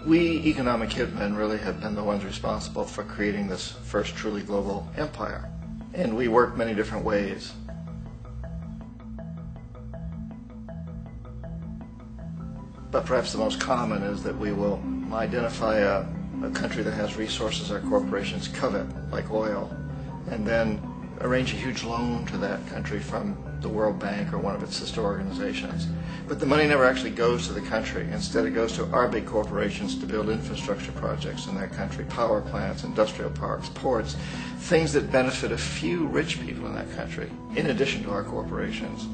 We economic hitmen really have been the ones responsible for creating this first truly global empire. And we work many different ways. But perhaps the most common is that we will identify a country that has resources our corporations covet, like oil, and then arrange a huge loan to that country from the World Bank or one of its sister organizations. But the money never actually goes to the country. Instead, it goes to our big corporations to build infrastructure projects in that country, power plants, industrial parks, ports, things that benefit a few rich people in that country, in addition to our corporations,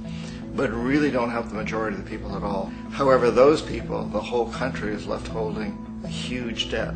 but really don't help the majority of the people at all. However, those people, the whole country is left holding a huge debt.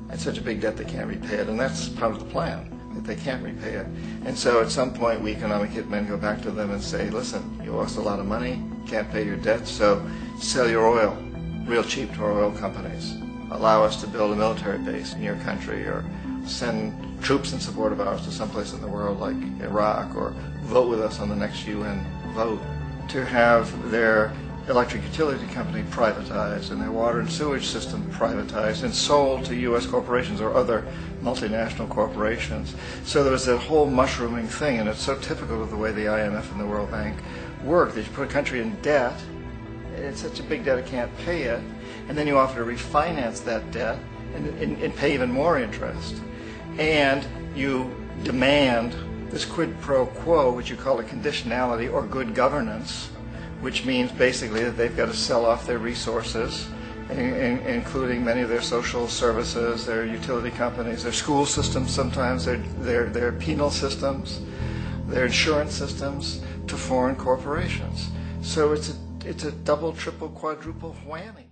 It's such a big debt they can't repay it, and that's part of the plan, that they can't repay it. And so at some point, we economic hitmen go back to them and say, listen, you owe us a lot of money, can't pay your debt, so sell your oil real cheap to our oil companies. Allow us to build a military base in your country, or send troops in support of ours to someplace in the world like Iraq, or vote with us on the next UN vote. To have their electric utility company privatized and their water and sewage system privatized and sold to U.S. corporations or other multinational corporations. So there was that whole mushrooming thing, and it's so typical of the way the IMF and the World Bank work, that you put a country in debt, it's such a big debt it can't pay it, and then you offer to refinance that debt and pay even more interest. And you demand this quid pro quo, which you call a conditionality or good governance, which means basically that they've got to sell off their resources, including many of their social services, their utility companies, their school systems sometimes, their penal systems, their insurance systems, to foreign corporations. So it's a double, triple, quadruple whammy.